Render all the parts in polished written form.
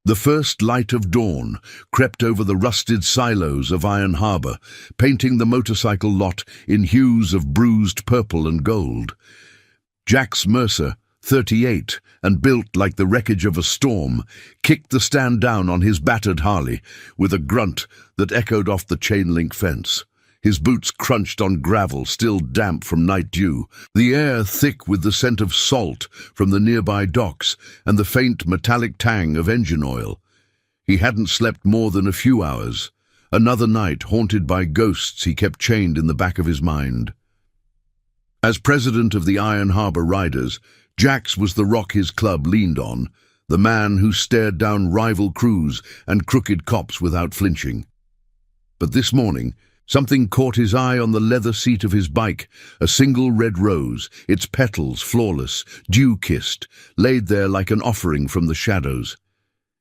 The first light of dawn crept over the rusted silos of Iron Harbor, painting the motorcycle lot in hues of bruised purple and gold. Jax Mercer, 38, and built like the wreckage of a storm, kicked the stand down on his battered Harley with a grunt that echoed off the chain-link fence. His boots crunched on gravel still damp from night dew, the air thick with the scent of salt from the nearby docks and the faint metallic tang of engine oil. He hadn't slept more than a few hours. Another night haunted by ghosts he kept chained in the back of his mind. As president of the Iron Harbor Riders, Jax was the rock his club leaned on, the man who stared down rival crews and crooked cops without flinching. But this morning, something caught his eye on the leather seat of his bike, a single red rose, its petals flawless, dew-kissed, laid there like an offering from the shadows.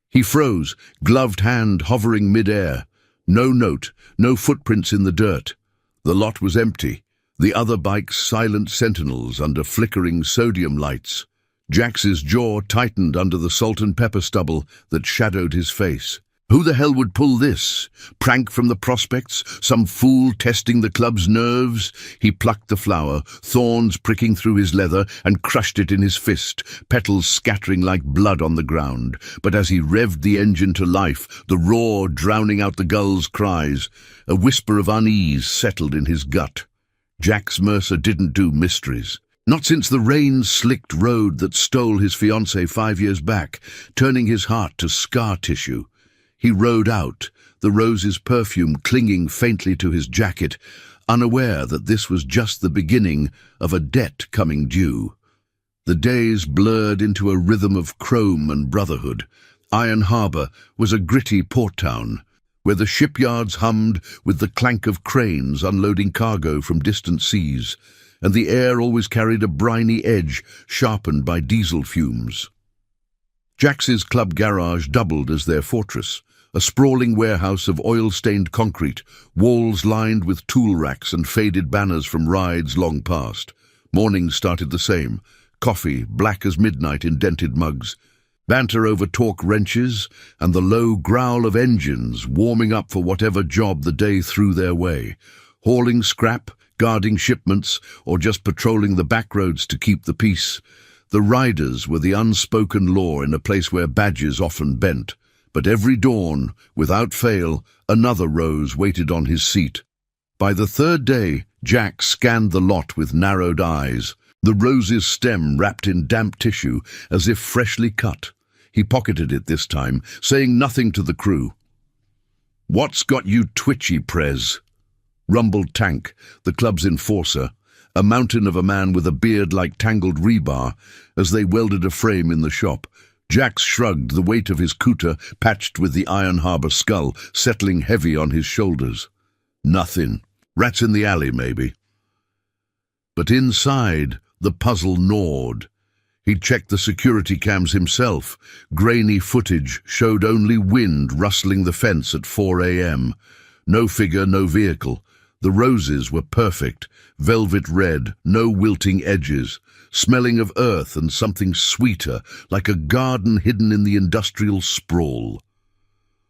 He froze, gloved hand hovering mid-air. No note, no footprints in the dirt. The lot was empty, the other bikes silent sentinels under flickering sodium lights. Jax's jaw tightened under the salt and pepper stubble that shadowed his face. Who the hell would pull this? Prank from the prospects? Some fool testing the club's nerves? He plucked the flower, thorns pricking through his leather, and crushed it in his fist, petals scattering like blood on the ground. But as he revved the engine to life, the roar drowning out the gull's cries, a whisper of unease settled in his gut. Jax Mercer didn't do mysteries. Not since the rain-slicked road that stole his fiancée 5 years back, turning his heart to scar tissue. He rode out, the rose's perfume clinging faintly to his jacket, unaware that this was just the beginning of a debt coming due. The days blurred into a rhythm of chrome and brotherhood. Iron Harbor was a gritty port town, where the shipyards hummed with the clank of cranes unloading cargo from distant seas, and the air always carried a briny edge sharpened by diesel fumes. Jax's club garage doubled as their fortress, a sprawling warehouse of oil-stained concrete, walls lined with tool racks and faded banners from rides long past. Mornings started the same, coffee black as midnight in dented mugs, banter over torque wrenches, and the low growl of engines warming up for whatever job the day threw their way, hauling scrap, guarding shipments, or just patrolling the back roads to keep the peace. The riders were the unspoken law in a place where badges often bent. But every dawn, without fail, another rose waited on his seat. By the third day, Jack scanned the lot with narrowed eyes, the rose's stem wrapped in damp tissue as if freshly cut. He pocketed it this time, saying nothing to the crew. "What's got you twitchy, Prez?" rumbled Tank, the club's enforcer, a mountain of a man with a beard like tangled rebar, as they welded a frame in the shop. Jax shrugged, the weight of his cutter, patched with the Iron Harbor skull, settling heavy on his shoulders. Nothing. Rats in the alley, maybe. But inside, the puzzle gnawed. He'd checked the security cams himself. Grainy footage showed only wind rustling the fence at 4 a.m. No figure, no vehicle. The roses were perfect, velvet red, no wilting edges, smelling of earth and something sweeter, like a garden hidden in the industrial sprawl.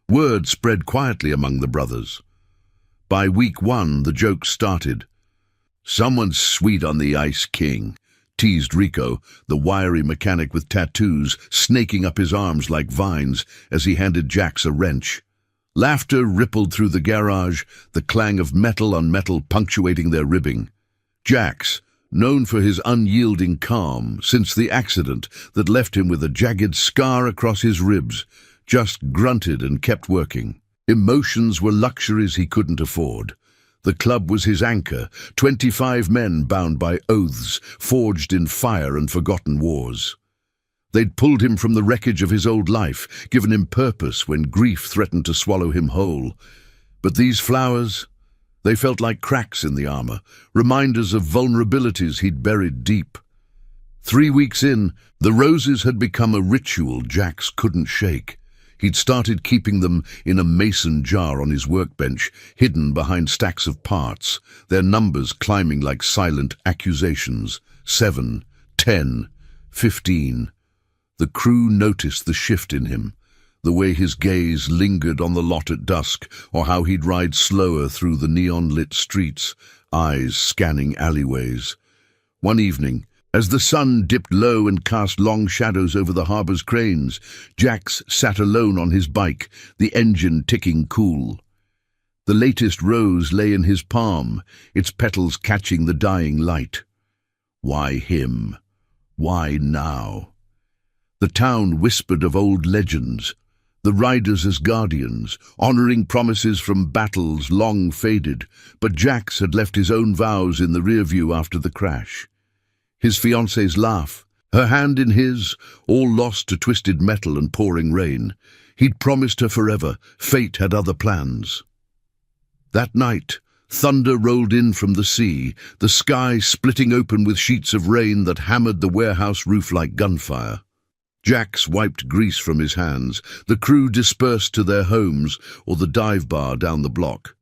Word spread quietly among the brothers. By week 1, the joke started. "Someone's sweet on the Ice King," teased Rico, the wiry mechanic with tattoos snaking up his arms like vines as he handed Jax a wrench. Laughter rippled through the garage, the clang of metal on metal punctuating their ribbing. Jax, known for his unyielding calm since the accident that left him with a jagged scar across his ribs, just grunted and kept working. Emotions were luxuries he couldn't afford. The club was his anchor, 25 men bound by oaths, forged in fire and forgotten wars. They'd pulled him from the wreckage of his old life, given him purpose when grief threatened to swallow him whole. But these flowers, they felt like cracks in the armor, reminders of vulnerabilities he'd buried deep. 3 weeks in, the roses had become a ritual Jax couldn't shake. He'd started keeping them in a mason jar on his workbench, hidden behind stacks of parts, their numbers climbing like silent accusations. 7, 10, 15. The crew noticed the shift in him. the way his gaze lingered on the lot at dusk, or how he'd ride slower through the neon-lit streets, eyes scanning alleyways. One evening, as the sun dipped low and cast long shadows over the harbor's cranes, Jax sat alone on his bike, the engine ticking cool. The latest rose lay in his palm, its petals catching the dying light. Why him? Why now? The town whispered of old legends, the riders as guardians, honoring promises from battles long faded, but Jax had left his own vows in the rear view after the crash. His fiancée's laugh, her hand in his, all lost to twisted metal and pouring rain. He'd promised her forever, fate had other plans. That night, thunder rolled in from the sea, the sky splitting open with sheets of rain that hammered the warehouse roof like gunfire. Jax wiped grease from his hands. The crew dispersed to their homes or the dive bar down the block.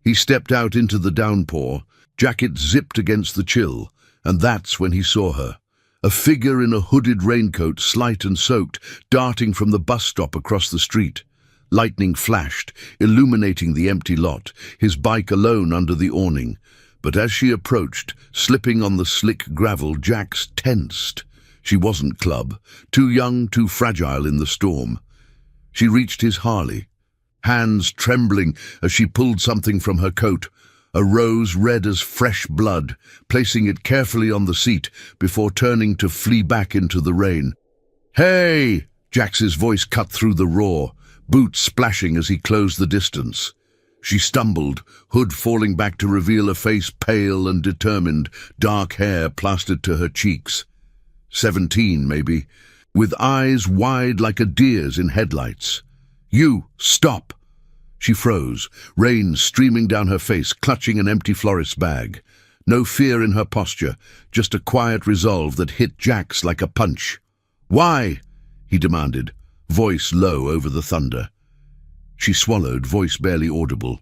He stepped out into the downpour, jacket zipped against the chill, and that's when he saw her. A figure in a hooded raincoat, slight and soaked, darting from the bus stop across the street. Lightning flashed, illuminating the empty lot, his bike alone under the awning. But as she approached, slipping on the slick gravel, Jax tensed. She wasn't club, too young, too fragile in the storm. She reached his Harley, hands trembling as she pulled something from her coat, a rose red as fresh blood, placing it carefully on the seat before turning to flee back into the rain. "Hey!" Jax's voice cut through the roar, boots splashing as he closed the distance. She stumbled, hood falling back to reveal a face pale and determined, dark hair plastered to her cheeks. 17, maybe, with eyes wide like a deer's in headlights. "You, stop!" She froze, rain streaming down her face, clutching an empty florist's bag. No fear in her posture, just a quiet resolve that hit Jax like a punch. "Why?" he demanded, voice low over the thunder. She swallowed, voice barely audible.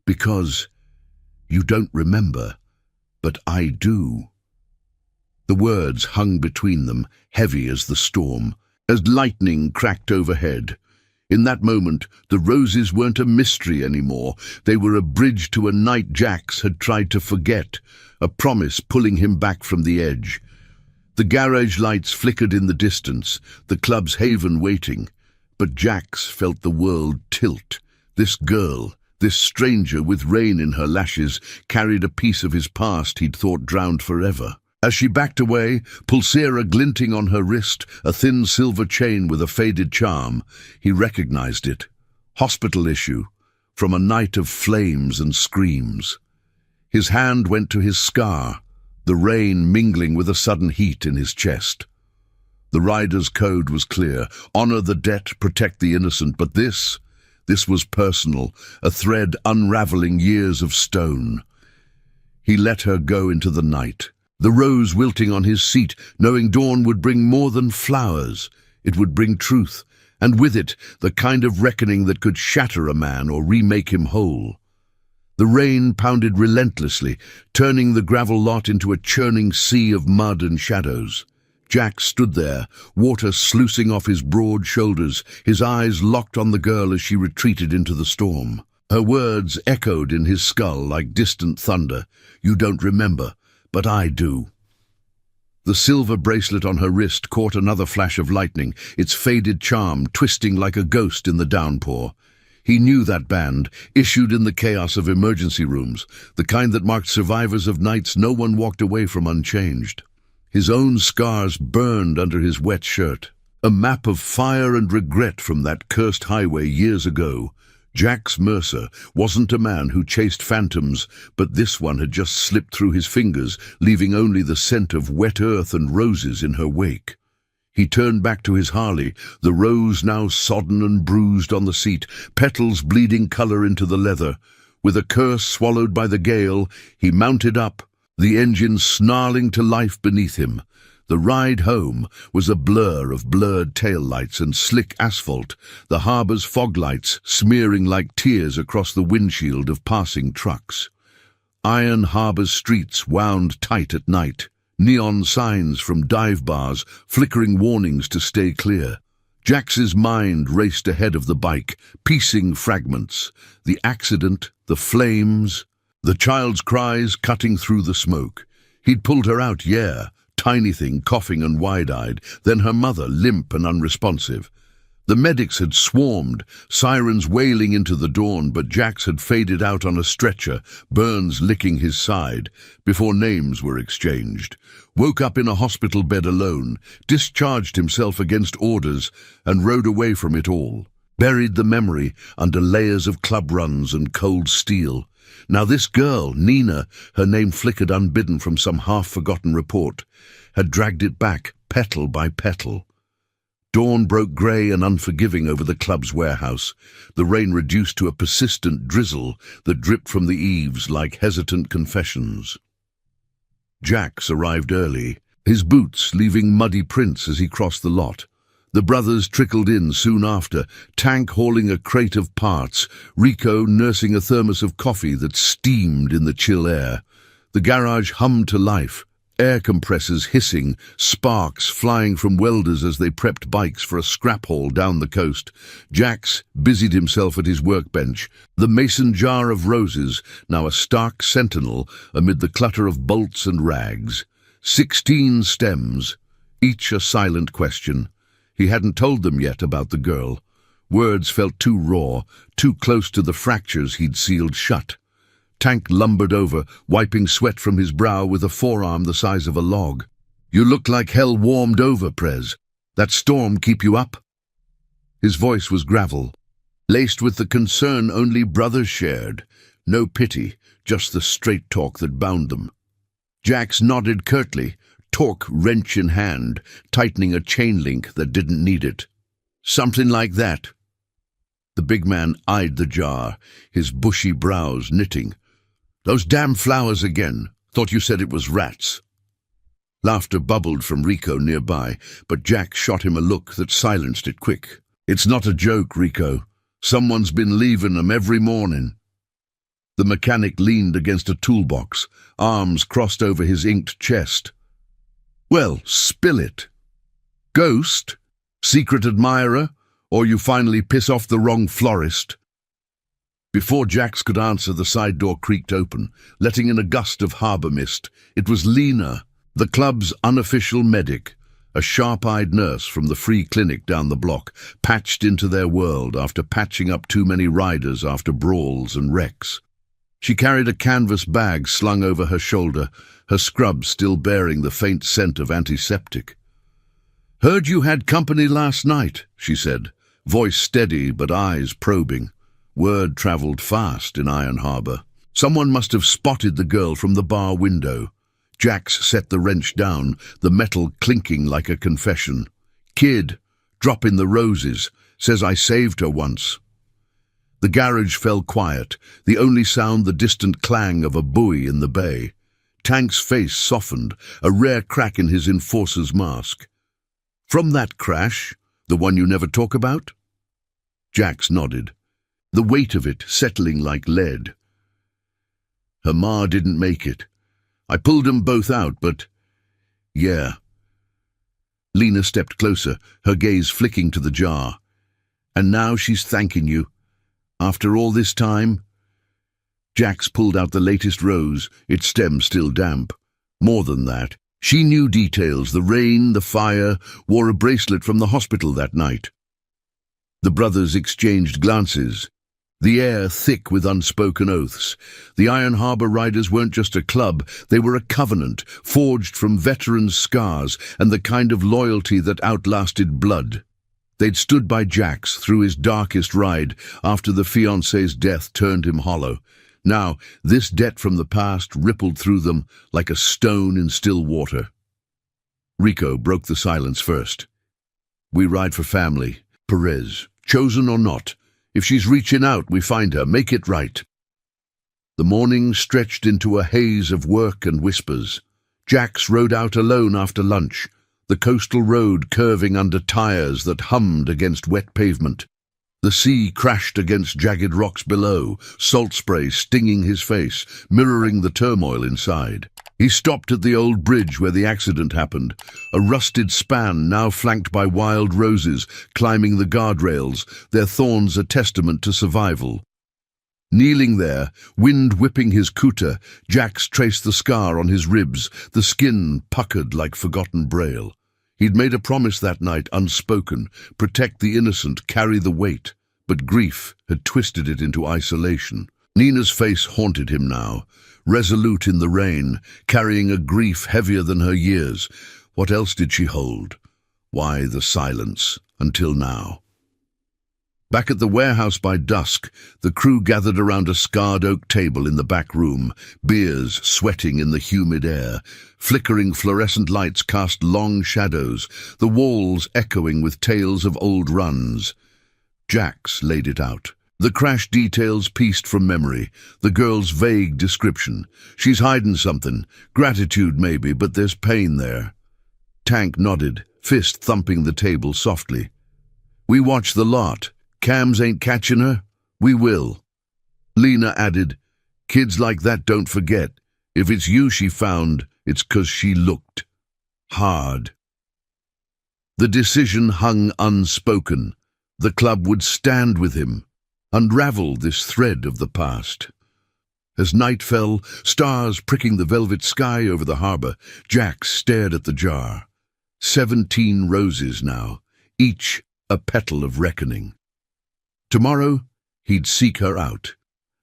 "Because you don't remember, but I do." The words hung between them, heavy as the storm, as lightning cracked overhead. In that moment, the roses weren't a mystery anymore. They were a bridge to a night Jax had tried to forget, a promise pulling him back from the edge. The garage lights flickered in the distance, the club's haven waiting. But Jax felt the world tilt. This girl, this stranger with rain in her lashes, carried a piece of his past he'd thought drowned forever. As she backed away, pulsera glinting on her wrist, a thin silver chain with a faded charm, he recognized it. Hospital issue, from a night of flames and screams. His hand went to his scar, the rain mingling with a sudden heat in his chest. The rider's code was clear: honor the debt, protect the innocent. But this was personal, a thread unraveling years of stone. He let her go into the night, the rose wilting on his seat, knowing dawn would bring more than flowers. It would bring truth, and with it, the kind of reckoning that could shatter a man or remake him whole. The rain pounded relentlessly, turning the gravel lot into a churning sea of mud and shadows. Jax stood there, water sluicing off his broad shoulders, his eyes locked on the girl as she retreated into the storm. Her words echoed in his skull like distant thunder. "You don't remember, but I do." The silver bracelet on her wrist caught another flash of lightning, its faded charm twisting like a ghost in the downpour. He knew that band, issued in the chaos of emergency rooms, the kind that marked survivors of nights no one walked away from unchanged. His own scars burned under his wet shirt, a map of fire and regret from that cursed highway years ago. Jax Mercer wasn't a man who chased phantoms, but this one had just slipped through his fingers, leaving only the scent of wet earth and roses in her wake. He turned back to his Harley, the rose now sodden and bruised on the seat, petals bleeding color into the leather. With a curse swallowed by the gale, he mounted up, the engine snarling to life beneath him. The ride home was a blur of blurred taillights and slick asphalt, the harbor's fog lights smearing like tears across the windshield of passing trucks. Iron Harbor's streets wound tight at night, neon signs from dive bars flickering warnings to stay clear. Jax's mind raced ahead of the bike, piecing fragments. The accident, the flames, the child's cries cutting through the smoke. He'd pulled her out, yeah, tiny thing, coughing and wide-eyed, then her mother, limp and unresponsive. The medics had swarmed, sirens wailing into the dawn, but Jax had faded out on a stretcher, burns licking his side, before names were exchanged. Woke up in a hospital bed alone, discharged himself against orders, and rode away from it all. Buried the memory under layers of club runs and cold steel. Now this girl, Nina, her name flickered unbidden from some half-forgotten report, had dragged it back, petal by petal. Dawn broke grey and unforgiving over the club's warehouse, the rain reduced to a persistent drizzle that dripped from the eaves like hesitant confessions. Jax arrived early, his boots leaving muddy prints as he crossed the lot. The brothers trickled in soon after, Tank hauling a crate of parts, Rico nursing a thermos of coffee that steamed in the chill air. The garage hummed to life, air compressors hissing, sparks flying from welders as they prepped bikes for a scrap haul down the coast. Jax busied himself at his workbench, the mason jar of roses, now a stark sentinel amid the clutter of bolts and rags. 16 stems, each a silent question. He hadn't told them yet about the girl. Words felt too raw, too close to the fractures he'd sealed shut. Tank lumbered over, wiping sweat from his brow with a forearm the size of a log. "You look like hell warmed over, Prez. That storm keep you up?" His voice was gravel, laced with the concern only brothers shared. No pity, just the straight talk that bound them. Jax nodded curtly, torque wrench in hand, tightening a chain link that didn't need it. "Something like that." The big man eyed the jar, his bushy brows knitting. "Those damn flowers again. Thought you said it was rats." Laughter bubbled from Rico nearby, but Jack shot him a look that silenced it quick. "It's not a joke, Rico. Someone's been leaving 'em every morning." The mechanic leaned against a toolbox, arms crossed over his inked chest. "Well, spill it. Ghost? Secret admirer? Or you finally piss off the wrong florist?" Before Jax could answer, the side door creaked open, letting in a gust of harbour mist. It was Lena, the club's unofficial medic, a sharp-eyed nurse from the free clinic down the block, patched into their world after patching up too many riders after brawls and wrecks. She carried a canvas bag slung over her shoulder, her scrub still bearing the faint scent of antiseptic. "Heard you had company last night," she said, voice steady but eyes probing. Word travelled fast in Iron Harbour. Someone must have spotted the girl from the bar window. Jax set the wrench down, the metal clinking like a confession. "Kid, drop in the roses. Says I saved her once." The garage fell quiet, the only sound the distant clang of a buoy in the bay. Tank's face softened, a rare crack in his enforcer's mask. "From that crash? The one you never talk about?" Jax nodded, the weight of it settling like lead. "Her ma didn't make it. I pulled 'em both out, but... yeah." Lena stepped closer, her gaze flicking to the jar. "And now she's thanking you. After all this time?" Jax pulled out the latest rose, its stem still damp. More than that. She knew details, the rain, the fire, wore a bracelet from the hospital that night. The brothers exchanged glances, the air thick with unspoken oaths. The Iron Harbour Riders weren't just a club, they were a covenant, forged from veterans' scars and the kind of loyalty that outlasted blood. They'd stood by Jax through his darkest ride after the fiancée's death turned him hollow. Now, this debt from the past rippled through them like a stone in still water. Rico broke the silence first. "We ride for family, Perez, chosen or not. If she's reaching out, we find her, make it right." The morning stretched into a haze of work and whispers. Jax rode out alone after lunch, the coastal road curving under tires that hummed against wet pavement. The sea crashed against jagged rocks below, salt spray stinging his face, mirroring the turmoil inside. He stopped at the old bridge where the accident happened, a rusted span now flanked by wild roses climbing the guardrails, their thorns a testament to survival. Kneeling there, wind whipping his kuta, Jax traced the scar on his ribs, the skin puckered like forgotten braille. He'd made a promise that night, unspoken, protect the innocent, carry the weight, but grief had twisted it into isolation. Nina's face haunted him now, resolute in the rain, carrying a grief heavier than her years. What else did she hold? Why the silence, until now? Back at the warehouse by dusk, the crew gathered around a scarred oak table in the back room, beers sweating in the humid air. Flickering fluorescent lights cast long shadows, the walls echoing with tales of old runs. Jax laid it out. The crash details pieced from memory, the girl's vague description. She's hiding something, gratitude maybe, but there's pain there. Tank nodded, fist thumping the table softly. We watch the lot. Cams ain't catching her? We will. Lena added, kids like that don't forget. If it's you she found, it's 'cause she looked hard. The decision hung unspoken. The club would stand with him, unravel this thread of the past. As night fell, stars pricking the velvet sky over the harbor, Jax stared at the jar. 17 roses now, each a petal of reckoning. Tomorrow, he'd seek her out,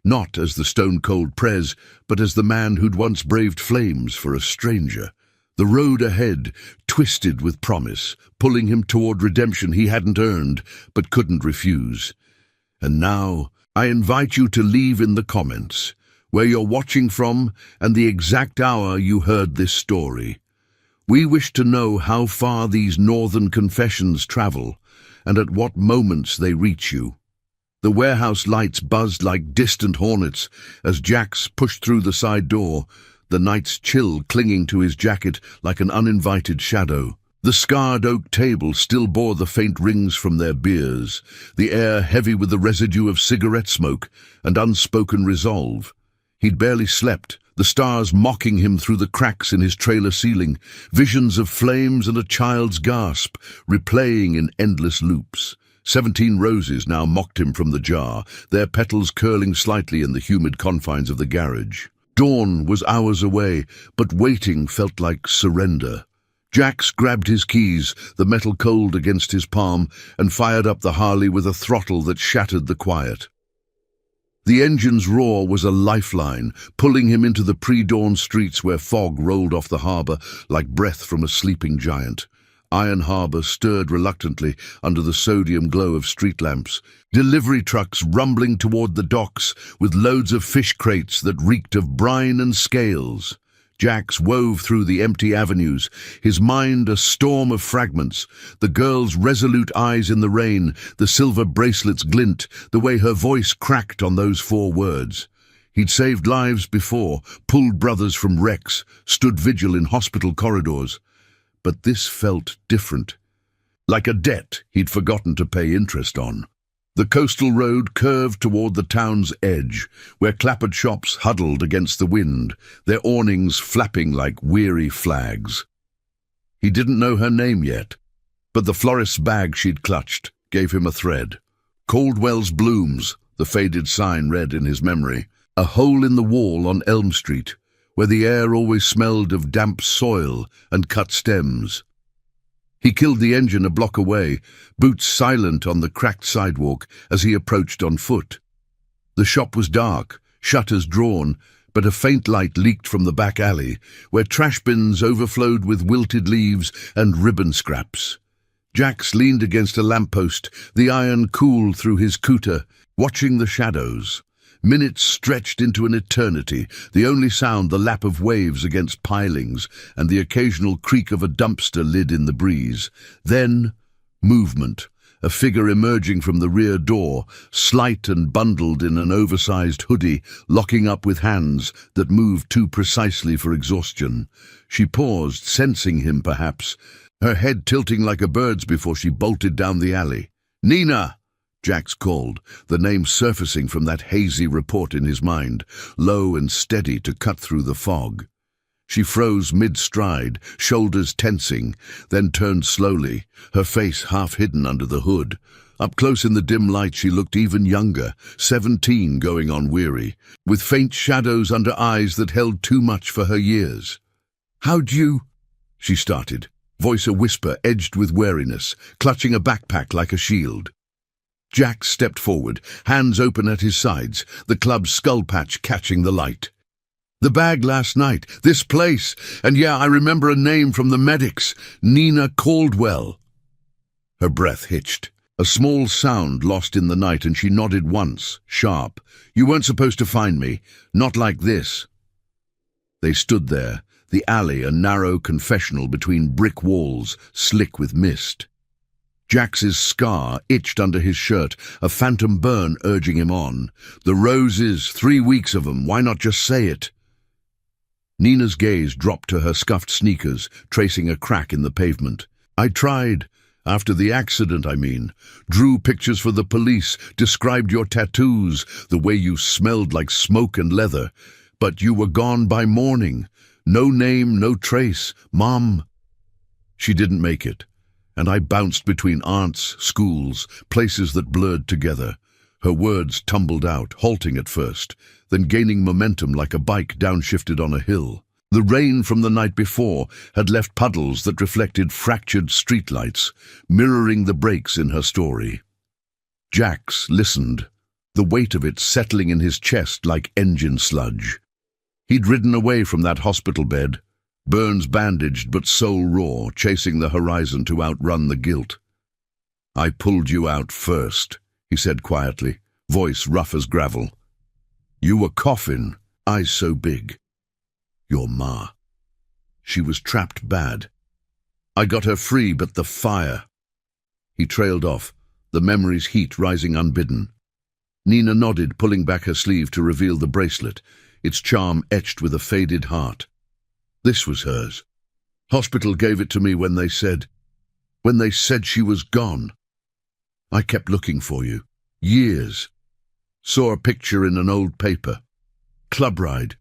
not as the stone-cold Prez, but as the man who'd once braved flames for a stranger. The road ahead twisted with promise, pulling him toward redemption he hadn't earned, but couldn't refuse. And now, I invite you to leave in the comments where you're watching from and the exact hour you heard this story. We wish to know how far these northern confessions travel, and at what moments they reach you. The warehouse lights buzzed like distant hornets as Jax pushed through the side door, the night's chill clinging to his jacket like an uninvited shadow. The scarred oak table still bore the faint rings from their beers, the air heavy with the residue of cigarette smoke and unspoken resolve. He'd barely slept, the stars mocking him through the cracks in his trailer ceiling, visions of flames and a child's gasp, replaying in endless loops. 17 roses now mocked him from the jar, their petals curling slightly in the humid confines of the garage. Dawn was hours away, but waiting felt like surrender. Jax grabbed his keys, the metal cold against his palm, and fired up the Harley with a throttle that shattered the quiet. The engine's roar was a lifeline, pulling him into the pre-dawn streets where fog rolled off the harbor like breath from a sleeping giant. Iron Harbor stirred reluctantly under the sodium glow of street lamps, delivery trucks rumbling toward the docks with loads of fish crates that reeked of brine and scales. Jax wove through the empty avenues, his mind a storm of fragments, the girl's resolute eyes in the rain, the silver bracelet's glint, the way her voice cracked on those 4 words. He'd saved lives before, pulled brothers from wrecks, stood vigil in hospital corridors. But this felt different, like a debt he'd forgotten to pay interest on. The coastal road curved toward the town's edge, where clappered shops huddled against the wind, their awnings flapping like weary flags. He didn't know her name yet, but the florist's bag she'd clutched gave him a thread. Caldwell's Blooms, the faded sign read in his memory, a hole in the wall on Elm Street, where the air always smelled of damp soil and cut stems. He killed the engine a block away, boots silent on the cracked sidewalk as he approached on foot. The shop was dark, shutters drawn, but a faint light leaked from the back alley, where trash bins overflowed with wilted leaves and ribbon scraps. Jax leaned against a lamppost, the iron cool through his kuta, watching the shadows. Minutes stretched into an eternity, the only sound the lap of waves against pilings and the occasional creak of a dumpster lid in the breeze. Then, movement, a figure emerging from the rear door, slight and bundled in an oversized hoodie, locking up with hands that moved too precisely for exhaustion. She paused, sensing him perhaps, her head tilting like a bird's before she bolted down the alley. "Nina!" Jax called, the name surfacing from that hazy report in his mind, low and steady to cut through the fog. She froze mid-stride, shoulders tensing, then turned slowly, her face half hidden under the hood. Up close in the dim light she looked even younger, 17 going on weary, with faint shadows under eyes that held too much for her years. "How'd you—" she started, voice a whisper edged with wariness, clutching a backpack like a shield. Jax stepped forward, hands open at his sides, the club's skull patch catching the light. "The bag last night, this place, and yeah, I remember a name from the medics, Nina Caldwell." Her breath hitched. A small sound lost in the night, and she nodded once, sharp. "You weren't supposed to find me. Not like this." They stood there, the alley a narrow confessional between brick walls, slick with mist. Jax's scar itched under his shirt, a phantom burn urging him on. The roses, 3 weeks of 'em, why not just say it? Nina's gaze dropped to her scuffed sneakers, tracing a crack in the pavement. "I tried. After the accident, I mean. Drew pictures for the police, described your tattoos, the way you smelled like smoke and leather. But you were gone by morning. No name, no trace. Mom." She didn't make it, and I bounced between aunts, schools, places that blurred together. Her words tumbled out, halting at first, then gaining momentum like a bike downshifted on a hill. The rain from the night before had left puddles that reflected fractured streetlights, mirroring the breaks in her story. Jax listened, the weight of it settling in his chest like engine sludge. He'd ridden away from that hospital bed, burns bandaged but soul raw, chasing the horizon to outrun the guilt. "I pulled you out first," he said quietly, voice rough as gravel. "You were coughing, eyes so big. Your ma. She was trapped bad. I got her free, but the fire." He trailed off, the memory's heat rising unbidden. Nina nodded, pulling back her sleeve to reveal the bracelet, its charm etched with a faded heart. This was hers. Hospital gave it to me when they said she was gone. I kept looking for you. Years. Saw a picture in an old paper. Club ride.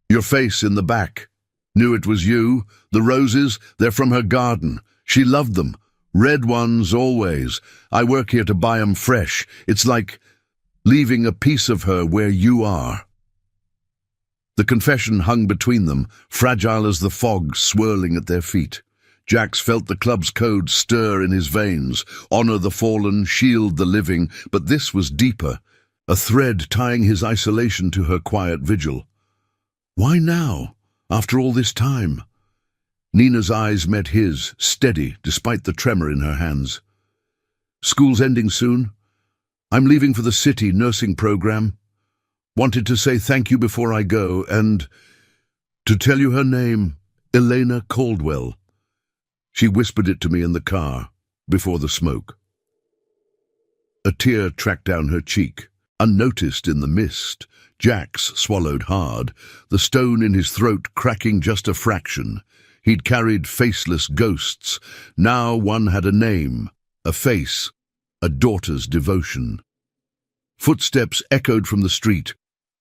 Your face in the back. Knew it was you. The roses, they're from her garden. She loved them. Red ones always. I work here to buy 'em fresh. It's like leaving a piece of her where you are. The confession hung between them, fragile as the fog swirling at their feet. Jax felt the club's code stir in his veins, honor the fallen, shield the living, but this was deeper, a thread tying his isolation to her quiet vigil. Why now, after all this time? Nina's eyes met his, steady, despite the tremor in her hands. "School's ending soon. I'm leaving for the city nursing program. Wanted to say thank you before I go, and to tell you her name, Elena Caldwell." She whispered it to me in the car, before the smoke. A tear tracked down her cheek, unnoticed in the mist. Jax swallowed hard, the stone in his throat cracking just a fraction. He'd carried faceless ghosts. Now one had a name, a face, a daughter's devotion. Footsteps echoed from the street.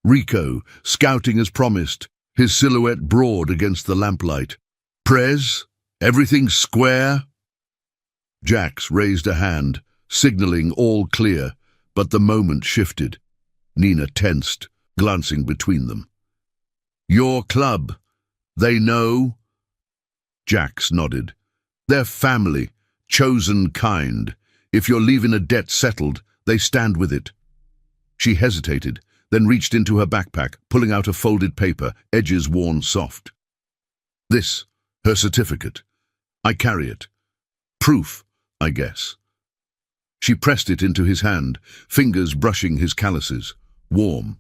Rico, scouting as promised, his silhouette broad against the lamplight. "Prez? Everything square?" Jax raised a hand, signaling all clear, but the moment shifted. Nina tensed, glancing between them. "Your club. They know?" Jax nodded. "They're family, chosen kind. If you're leaving a debt settled, they stand with it." She hesitated, then reached into her backpack, pulling out a folded paper, edges worn soft. "This, her certificate. I carry it. Proof, I guess." She pressed it into his hand, fingers brushing his calluses. Warm.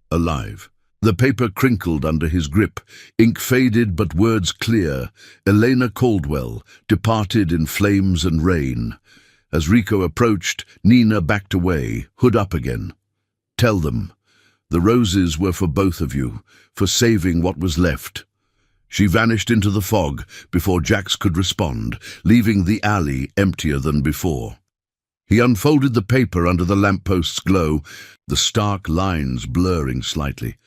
Alive. The paper crinkled under his grip, ink faded but words clear. Elena Caldwell, departed in flames and rain. As Rico approached, Nina backed away, hood up again. "Tell them. The roses were for both of you, for saving what was left." She vanished into the fog before Jax could respond, leaving the alley emptier than before. He unfolded the paper under the lamppost's glow, the stark lines blurring slightly.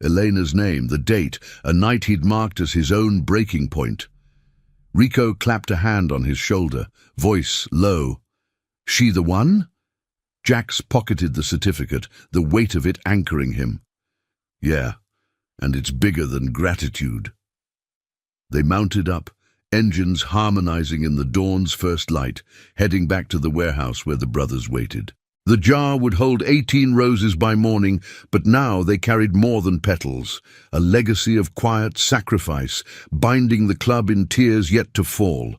Elena's name, the date, a night he'd marked as his own breaking point. Rico clapped a hand on his shoulder, voice low. "She the one?" Jax pocketed the certificate, the weight of it anchoring him. "Yeah, and it's bigger than gratitude." They mounted up, engines harmonizing in the dawn's first light, heading back to the warehouse where the brothers waited. The jar would hold 18 roses by morning, but now they carried more than petals, a legacy of quiet sacrifice, binding the club in tears yet to fall.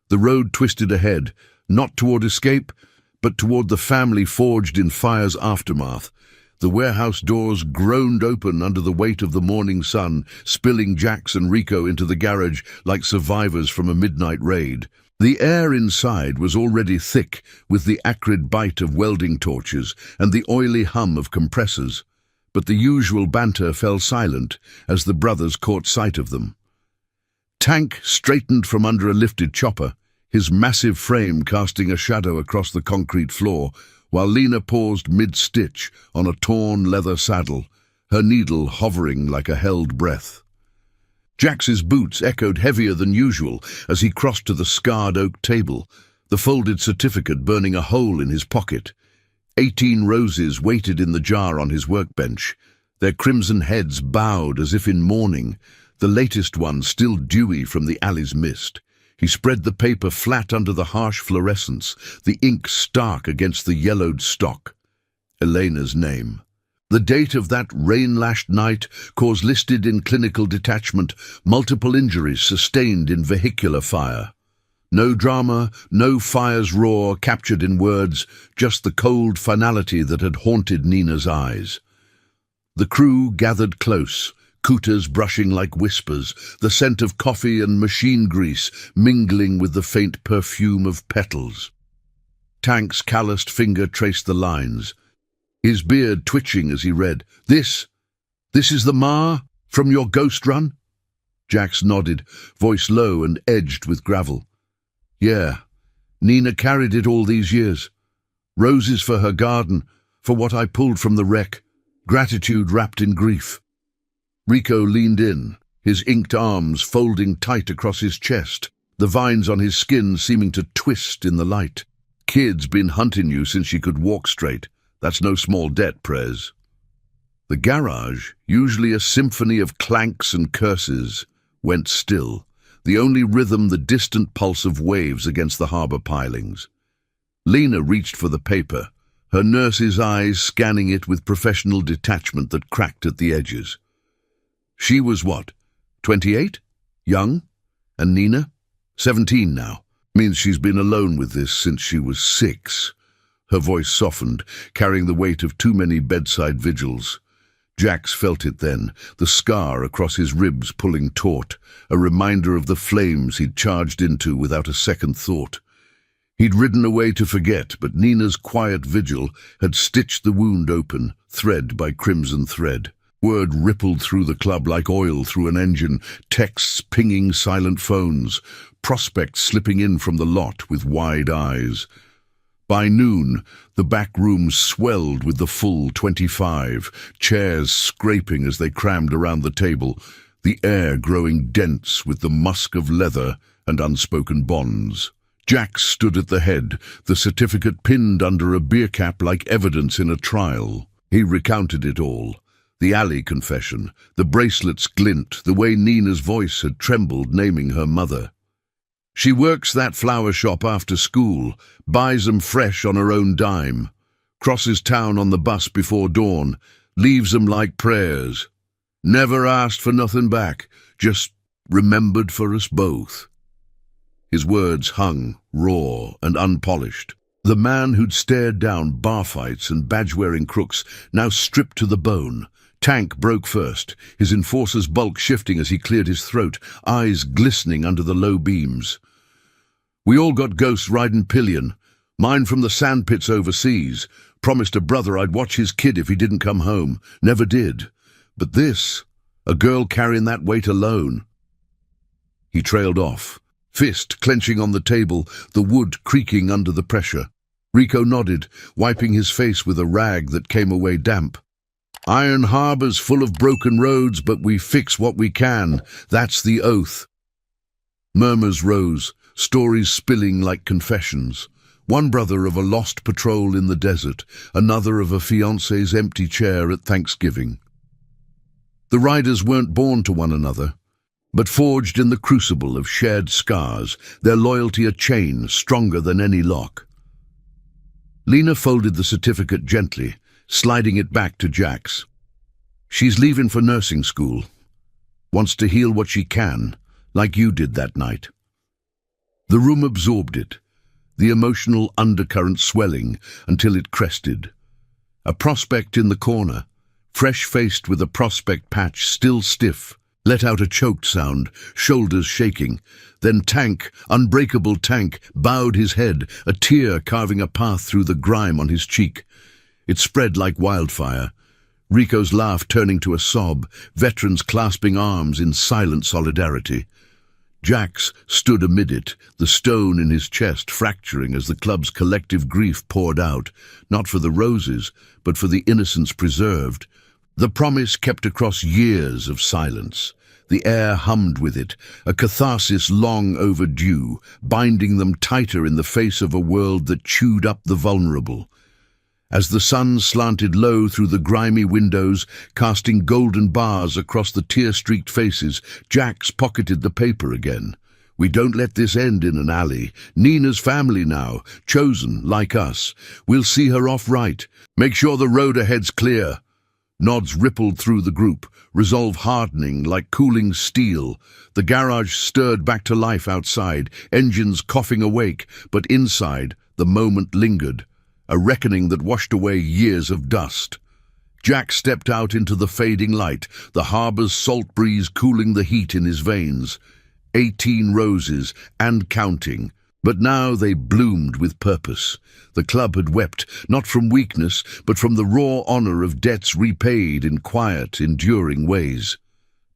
The road twisted ahead, not toward escape, but toward the family forged in fire's aftermath. The warehouse doors groaned open under the weight of the morning sun, spilling Jax and Rico into the garage like survivors from a midnight raid. The air inside was already thick with the acrid bite of welding torches and the oily hum of compressors, but the usual banter fell silent as the brothers caught sight of them. Tank straightened from under a lifted chopper, his massive frame casting a shadow across the concrete floor, while Lena paused mid-stitch on a torn leather saddle, her needle hovering like a held breath. Jax's boots echoed heavier than usual as he crossed to the scarred oak table, the folded certificate burning a hole in his pocket. 18 roses waited in the jar on his workbench, their crimson heads bowed as if in mourning, the latest one still dewy from the alley's mist. He spread the paper flat under the harsh fluorescence, the ink stark against the yellowed stock. Elena's name. The date of that rain-lashed night, cause listed in clinical detachment, multiple injuries sustained in vehicular fire. No drama, no fire's roar captured in words, just the cold finality that had haunted Nina's eyes. The crew gathered close, cooters brushing like whispers, the scent of coffee and machine grease mingling with the faint perfume of petals. Tank's calloused finger traced the lines, his beard twitching as he read, This is the Ma from your ghost run?" Jax nodded, voice low and edged with gravel. "Yeah, Nina carried it all these years. Roses for her garden, for what I pulled from the wreck, gratitude wrapped in grief." Rico leaned in, his inked arms folding tight across his chest, the vines on his skin seeming to twist in the light. "Kid's been hunting you since she could walk straight. That's no small debt, Prez." The garage, usually a symphony of clanks and curses, went still, the only rhythm the distant pulse of waves against the harbor pilings. Lena reached for the paper, her nurse's eyes scanning it with professional detachment that cracked at the edges. She was what, 28? Young? And Nina? 17 now. Means she's been alone with this since she was 6. Her voice softened, carrying the weight of too many bedside vigils. Jax felt it then, the scar across his ribs pulling taut, a reminder of the flames he'd charged into without a second thought. He'd ridden away to forget, but Nina's quiet vigil had stitched the wound open, thread by crimson thread. Word rippled through the club like oil through an engine, texts pinging silent phones, prospects slipping in from the lot with wide eyes. By noon, the back rooms swelled with the full 25, chairs scraping as they crammed around the table, the air growing dense with the musk of leather and unspoken bonds. Jax stood at the head, the certificate pinned under a beer cap like evidence in a trial. He recounted it all. The alley confession, the bracelet's glint, the way Nina's voice had trembled naming her mother. She works that flower shop after school, buys 'em fresh on her own dime, crosses town on the bus before dawn, leaves 'em like prayers. Never asked for nothing back, just remembered for us both. His words hung, raw and unpolished. The man who'd stared down bar fights and badge-wearing crooks now stripped to the bone. Tank broke first, his enforcer's bulk shifting as he cleared his throat, eyes glistening under the low beams. "We all got ghosts riding pillion. Mine from the sandpits overseas. Promised a brother I'd watch his kid if he didn't come home. Never did. But this, a girl carrying that weight alone." He trailed off, fist clenching on the table, the wood creaking under the pressure. Rico nodded, wiping his face with a rag that came away damp. Iron Harbor's full of broken roads, but we fix what we can. That's the oath. Murmurs rose, stories spilling like confessions. One brother of a lost patrol in the desert, another of a fiancé's empty chair at Thanksgiving. The riders weren't born to one another, but forged in the crucible of shared scars, their loyalty a chain stronger than any lock. Lena folded the certificate gently, sliding it back to Jax. She's leaving for nursing school. Wants to heal what she can, like you did that night. The room absorbed it, the emotional undercurrent swelling until it crested. A prospect in the corner, fresh-faced with a prospect patch still stiff, let out a choked sound, shoulders shaking. Then Tank, unbreakable Tank, bowed his head, a tear carving a path through the grime on his cheek. It spread like wildfire, Rico's laugh turning to a sob, veterans clasping arms in silent solidarity. Jax stood amid it, the stone in his chest fracturing as the club's collective grief poured out, not for the roses, but for the innocence preserved. The promise kept across years of silence. The air hummed with it, a catharsis long overdue, binding them tighter in the face of a world that chewed up the vulnerable. As the sun slanted low through the grimy windows, casting golden bars across the tear-streaked faces, Jax pocketed the paper again. We don't let this end in an alley. Nina's family now, chosen, like us. We'll see her off right. Make sure the road ahead's clear. Nods rippled through the group, resolve hardening like cooling steel. The garage stirred back to life outside, engines coughing awake, but inside, the moment lingered, a reckoning that washed away years of dust. Jack stepped out into the fading light, the harbor's salt breeze cooling the heat in his veins. 18 roses, and counting. But now they bloomed with purpose. The club had wept, not from weakness, but from the raw honor of debts repaid in quiet, enduring ways.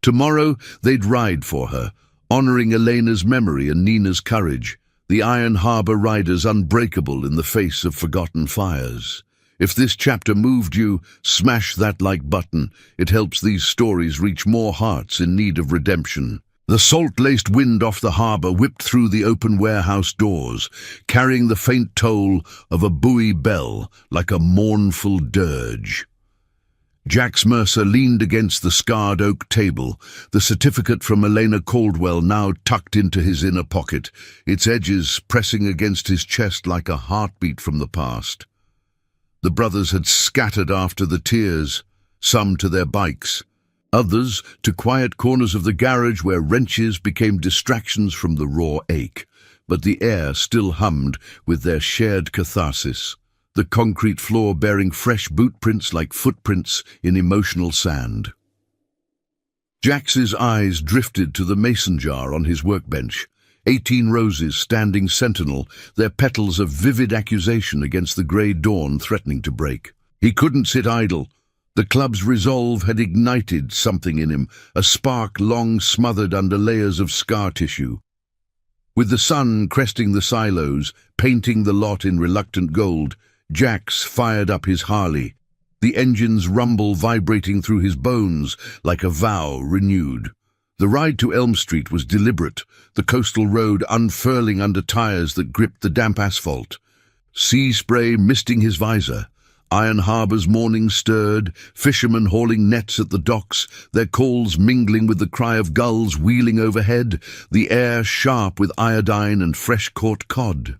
Tomorrow they'd ride for her, honoring Elena's memory and Nina's courage, the Iron Harbor riders unbreakable in the face of forgotten fires. If this chapter moved you, smash that like button. It helps these stories reach more hearts in need of redemption. The salt-laced wind off the harbor whipped through the open warehouse doors, carrying the faint toll of a buoy bell like a mournful dirge. Jax Mercer leaned against the scarred oak table, the certificate from Elena Caldwell now tucked into his inner pocket, its edges pressing against his chest like a heartbeat from the past. The brothers had scattered after the tears, some to their bikes, others to quiet corners of the garage where wrenches became distractions from the raw ache, but the air still hummed with their shared catharsis, the concrete floor bearing fresh boot prints like footprints in emotional sand. Jax's eyes drifted to the mason jar on his workbench, 18 roses standing sentinel, their petals of vivid accusation against the grey dawn threatening to break. He couldn't sit idle. The club's resolve had ignited something in him, a spark long smothered under layers of scar tissue. With the sun cresting the silos, painting the lot in reluctant gold, Jax fired up his Harley, the engine's rumble vibrating through his bones like a vow renewed. The ride to Elm Street was deliberate, the coastal road unfurling under tires that gripped the damp asphalt. Sea spray misting his visor. Iron Harbor's morning stirred, fishermen hauling nets at the docks, their calls mingling with the cry of gulls wheeling overhead, the air sharp with iodine and fresh-caught cod.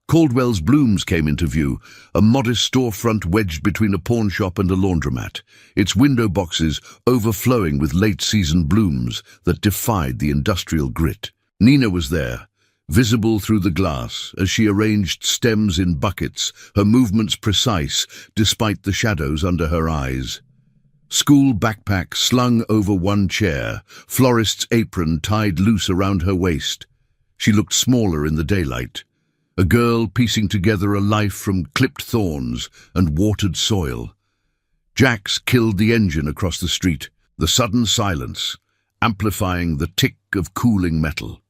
Caldwell's Blooms came into view, a modest storefront wedged between a pawnshop and a laundromat, its window boxes overflowing with late-season blooms that defied the industrial grit. Nina was there, visible through the glass as she arranged stems in buckets, her movements precise despite the shadows under her eyes. School backpack slung over one chair, florist's apron tied loose around her waist. She looked smaller in the daylight, a girl piecing together a life from clipped thorns and watered soil. Jax killed the engine across the street, the sudden silence, amplifying the tick of cooling metal.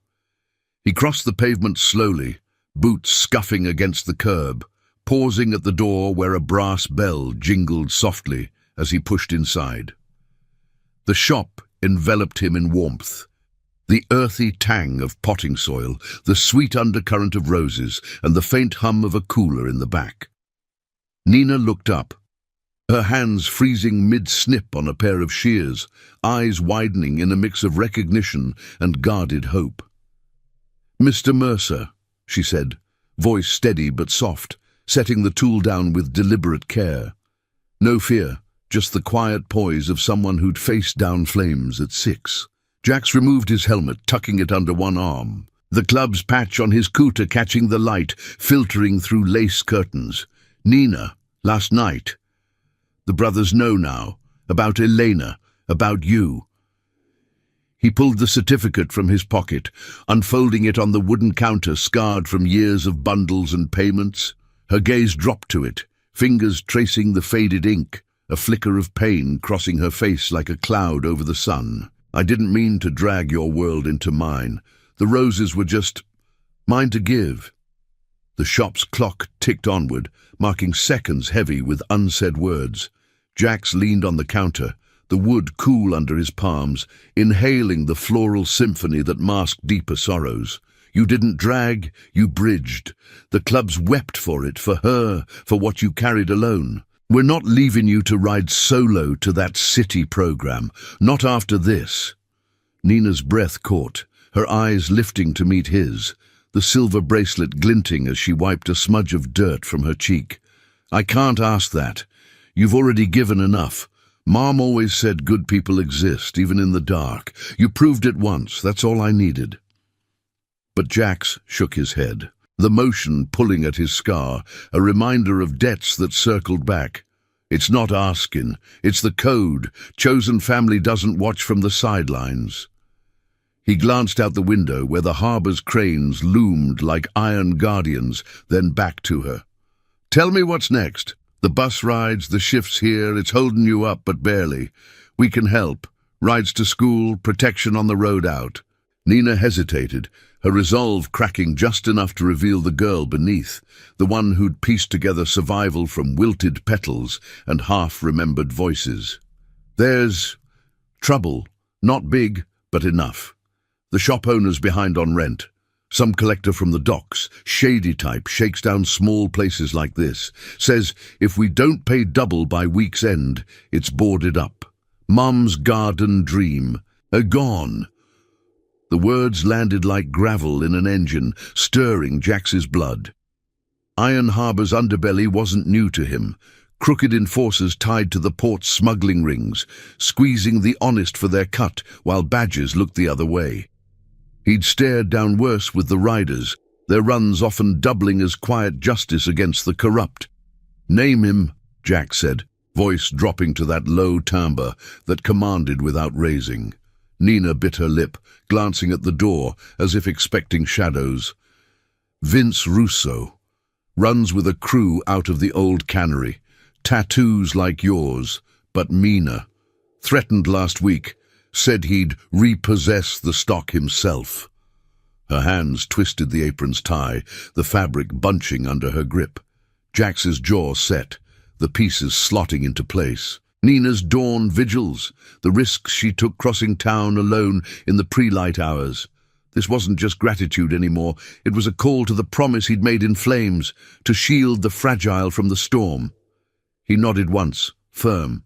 He crossed the pavement slowly, boots scuffing against the curb, pausing at the door where a brass bell jingled softly as he pushed inside. The shop enveloped him in warmth. The earthy tang of potting soil, the sweet undercurrent of roses, and the faint hum of a cooler in the back. Nina looked up, her hands freezing mid-snip on a pair of shears, eyes widening in a mix of recognition and guarded hope. "Mr. Mercer," she said, voice steady but soft, setting the tool down with deliberate care. No fear, just the quiet poise of someone who'd faced down flames at 6. Jax removed his helmet, tucking it under one arm, the club's patch on his scooter catching the light, filtering through lace curtains. "Nina, last night. The brothers know now, about Elena, about you." He pulled the certificate from his pocket, unfolding it on the wooden counter scarred from years of bundles and payments. Her gaze dropped to it, fingers tracing the faded ink, a flicker of pain crossing her face like a cloud over the sun. "I didn't mean to drag your world into mine. The roses were just mine to give." The shop's clock ticked onward, marking seconds heavy with unsaid words. Jax leaned on the counter, the wood cool under his palms, inhaling the floral symphony that masked deeper sorrows. "You didn't drag, you bridged. The clubs wept for it, for her, for what you carried alone. We're not leaving you to ride solo to that city program, not after this." Nina's breath caught, her eyes lifting to meet his, the silver bracelet glinting as she wiped a smudge of dirt from her cheek. "I can't ask that. You've already given enough. Mom always said good people exist, even in the dark. You proved it once, that's all I needed." But Jax shook his head, the motion pulling at his scar, a reminder of debts that circled back. "It's not asking, it's the code. Chosen family doesn't watch from the sidelines." He glanced out the window where the harbor's cranes loomed like iron guardians, then back to her. "Tell me what's next. The bus rides, the shifts here, it's holding you up, but barely. We can help. Rides to school, protection on the road out." Nina hesitated, her resolve cracking just enough to reveal the girl beneath, the one who'd pieced together survival from wilted petals and half-remembered voices. "There's trouble. Not big, but enough. The shop owner's behind on rent. Some collector from the docks, shady type, shakes down small places like this. Says if we don't pay double by week's end, it's boarded up. Mum's garden dream. Gone." The words landed like gravel in an engine, stirring Jax's blood. Iron Harbor's underbelly wasn't new to him. Crooked enforcers tied to the port's smuggling rings, squeezing the honest for their cut while badgers looked the other way. He'd stared down worse with the riders, their runs often doubling as quiet justice against the corrupt. "Name him," Jax said, voice dropping to that low timbre that commanded without raising. Nina bit her lip, glancing at the door as if expecting shadows. "Vince Russo. Runs with a crew out of the old cannery. Tattoos like yours, but meaner. Threatened last week. Said he'd repossess the stock himself." Her hands twisted the apron's tie, the fabric bunching under her grip. Jax's jaw set, the pieces slotting into place. Nina's dawn vigils, the risks she took crossing town alone in the pre-light hours. This wasn't just gratitude anymore, it was a call to the promise he'd made in flames, to shield the fragile from the storm. He nodded once, firm.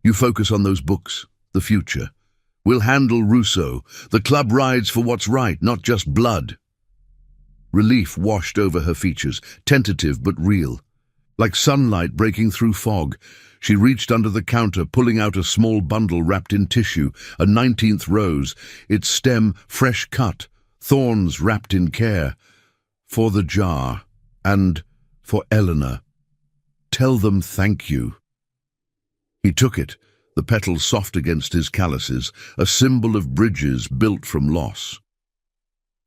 "You focus on those books. The future. We'll handle Russo. The club rides for what's right, not just blood." Relief washed over her features, tentative but real. Like sunlight breaking through fog, she reached under the counter, pulling out a small bundle wrapped in tissue, a 19th rose, its stem fresh cut, thorns wrapped in care. "For the jar, and for Eleanor. Tell them thank you." He took it, the petals soft against his calluses, a symbol of bridges built from loss.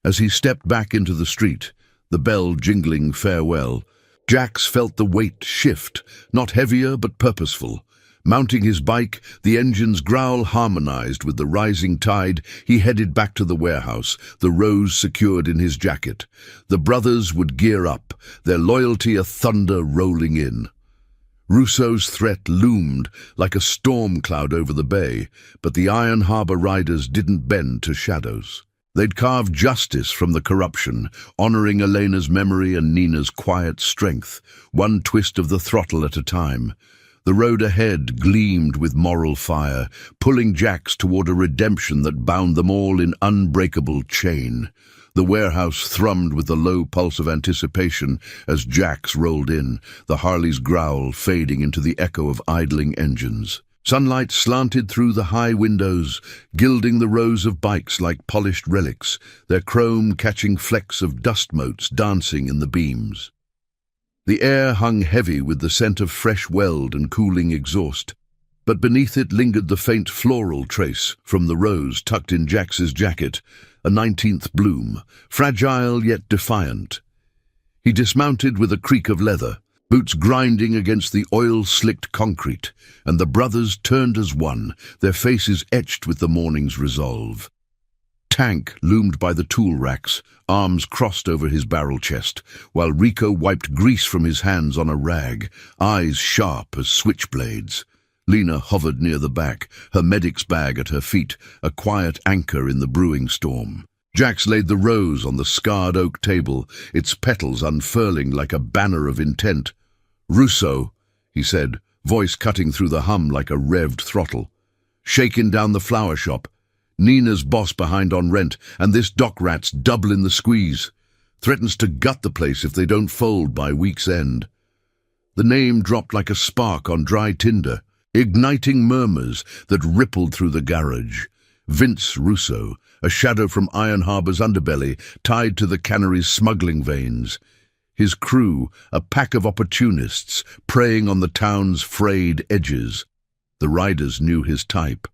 As he stepped back into the street, the bell jingling farewell, Jax felt the weight shift, not heavier but purposeful. Mounting his bike, the engine's growl harmonized with the rising tide. He headed back to the warehouse, the rose secured in his jacket. The brothers would gear up, their loyalty a thunder rolling in. Rousseau's threat loomed like a storm cloud over the bay, but the Iron Harbor riders didn't bend to shadows. They'd carved justice from the corruption, honoring Elena's memory and Nina's quiet strength, one twist of the throttle at a time. The road ahead gleamed with moral fire, pulling Jax toward a redemption that bound them all in unbreakable chain. The warehouse thrummed with the low pulse of anticipation as Jax rolled in, the Harley's growl fading into the echo of idling engines. Sunlight slanted through the high windows, gilding the rows of bikes like polished relics, their chrome catching flecks of dust motes dancing in the beams. The air hung heavy with the scent of fresh weld and cooling exhaust, but beneath it lingered the faint floral trace from the rose tucked in Jax's jacket, a 19th bloom, fragile yet defiant. He dismounted with a creak of leather, boots grinding against the oil-slicked concrete, and the brothers turned as one, their faces etched with the morning's resolve. Tank loomed by the tool racks, arms crossed over his barrel chest, while Rico wiped grease from his hands on a rag, eyes sharp as switchblades. Lena hovered near the back, her medic's bag at her feet, a quiet anchor in the brewing storm. Jax laid the rose on the scarred oak table, its petals unfurling like a banner of intent. "Rousseau," he said, voice cutting through the hum like a revved throttle. "Shaking down the flower shop. Nina's boss behind on rent, and this dock rat's double in the squeeze. Threatens to gut the place if they don't fold by week's end." The name dropped like a spark on dry tinder, igniting murmurs that rippled through the garage. Vince Rousseau, a shadow from Iron Harbor's underbelly, tied to the cannery's smuggling veins. His crew, a pack of opportunists, preying on the town's frayed edges. The riders knew his type.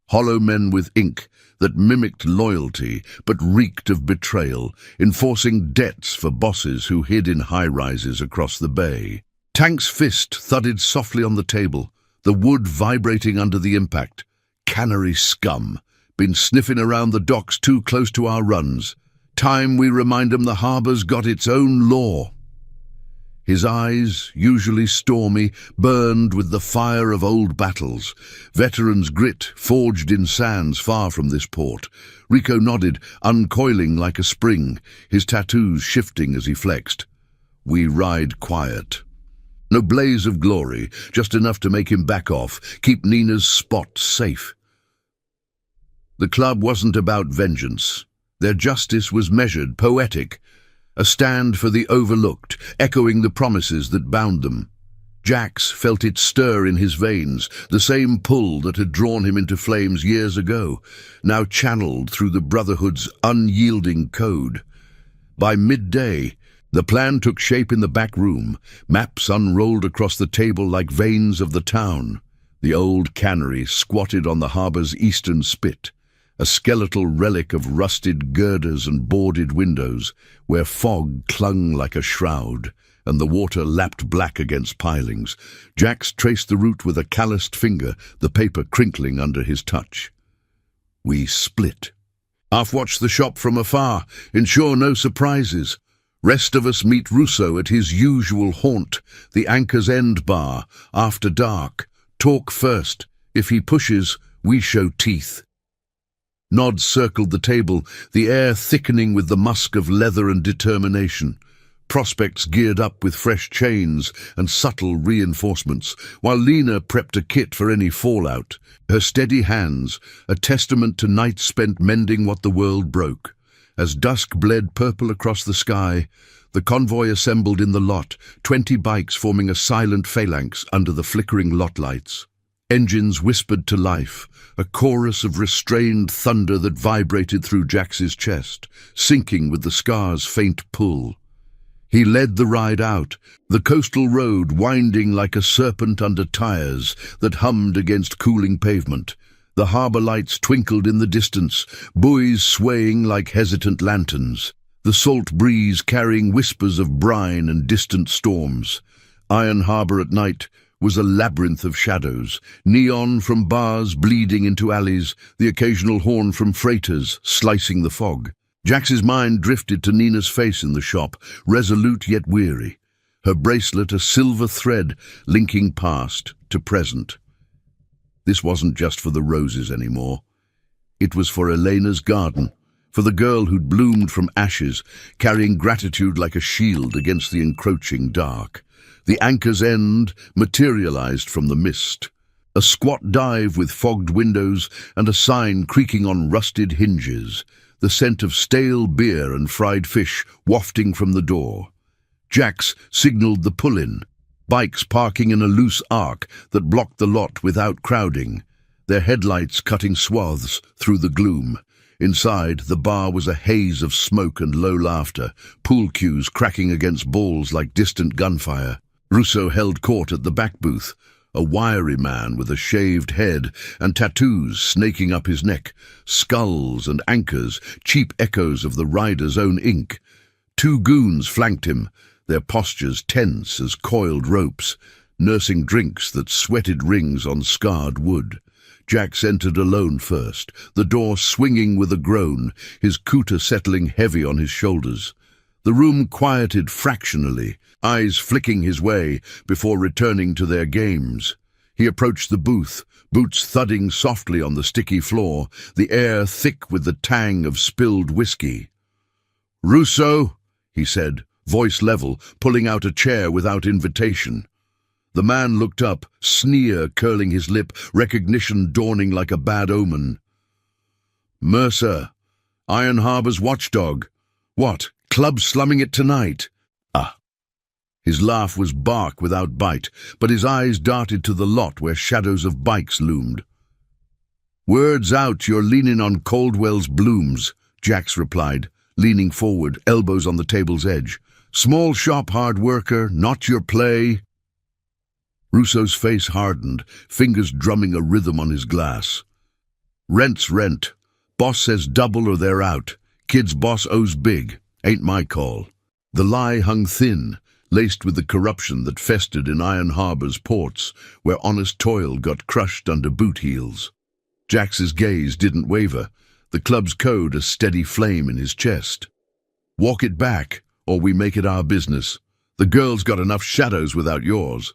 Hollow men with ink that mimicked loyalty but reeked of betrayal, enforcing debts for bosses who hid in high-rises across the bay. Tank's fist thudded softly on the table, the wood vibrating under the impact. "Cannery scum. Been sniffing around the docks too close to our runs. Time we remind 'em the harbor's got its own law." His eyes, usually stormy, burned with the fire of old battles, veterans' grit forged in sands far from this port. Rico nodded, uncoiling like a spring, his tattoos shifting as he flexed. "We ride quiet. No blaze of glory, just enough to make him back off, keep Nina's spot safe." The club wasn't about vengeance. Their justice was measured, poetic, a stand for the overlooked, echoing the promises that bound them. Jax felt it stir in his veins, the same pull that had drawn him into flames years ago, now channeled through the Brotherhood's unyielding code. By midday, the plan took shape in the back room, maps unrolled across the table like veins of the town. The old cannery squatted on the harbor's eastern spit, a skeletal relic of rusted girders and boarded windows, where fog clung like a shroud, and the water lapped black against pilings. Jax traced the route with a calloused finger, the paper crinkling under his touch. "We split. Half watch the shop from afar, ensure no surprises. Rest of us meet Rousseau at his usual haunt, the Anchor's End bar, after dark. Talk first. If he pushes, we show teeth." Nods circled the table, the air thickening with the musk of leather and determination. Prospects geared up with fresh chains and subtle reinforcements, while Lena prepped a kit for any fallout, her steady hands a testament to nights spent mending what the world broke. As dusk bled purple across the sky, the convoy assembled in the lot, 20 bikes forming a silent phalanx under the flickering lot lights. Engines whispered to life, a chorus of restrained thunder that vibrated through Jax's chest, syncing with the scar's faint pull. He led the ride out, the coastal road winding like a serpent under tires that hummed against cooling pavement. The harbour lights twinkled in the distance, buoys swaying like hesitant lanterns, the salt breeze carrying whispers of brine and distant storms. Iron Harbour at night, was a labyrinth of shadows, neon from bars bleeding into alleys, the occasional horn from freighters slicing the fog. Jax's mind drifted to Nina's face in the shop, resolute yet weary, her bracelet a silver thread linking past to present. This wasn't just for the roses anymore. It was for Elena's garden, for the girl who'd bloomed from ashes, carrying gratitude like a shield against the encroaching dark. The anchor's end materialized from the mist. A squat dive with fogged windows and a sign creaking on rusted hinges, the scent of stale beer and fried fish wafting from the door. Jax signaled the pull-in, bikes parking in a loose arc that blocked the lot without crowding, their headlights cutting swaths through the gloom. Inside, the bar was a haze of smoke and low laughter, pool cues cracking against balls like distant gunfire. Russo held court at the back booth, a wiry man with a shaved head and tattoos snaking up his neck, skulls and anchors, cheap echoes of the rider's own ink. Two goons flanked him, their postures tense as coiled ropes, nursing drinks that sweated rings on scarred wood. Jax entered alone first, the door swinging with a groan, his kuta settling heavy on his shoulders. The room quieted fractionally, eyes flicking his way before returning to their games. He approached the booth, boots thudding softly on the sticky floor, the air thick with the tang of spilled whiskey. "Russo," he said, voice level, pulling out a chair without invitation. The man looked up, sneer curling his lip, recognition dawning like a bad omen. "Mercer, Iron Harbor's watchdog. What, club slumming it tonight?" "Ah." His laugh was bark without bite, but his eyes darted to the lot where shadows of bikes loomed. "Word's out you're leaning on Caldwell's blooms," Jax replied, leaning forward, elbows on the table's edge. "Small shop hard worker, not your play." Russo's face hardened, fingers drumming a rhythm on his glass. "Rent's rent. Boss says double or they're out. Kid's boss owes big. Ain't my call." The lie hung thin, laced with the corruption that festered in Iron Harbor's ports, where honest toil got crushed under boot heels. Jax's gaze didn't waver, the club's code a steady flame in his chest. "Walk it back, or we make it our business. The girl's got enough shadows without yours."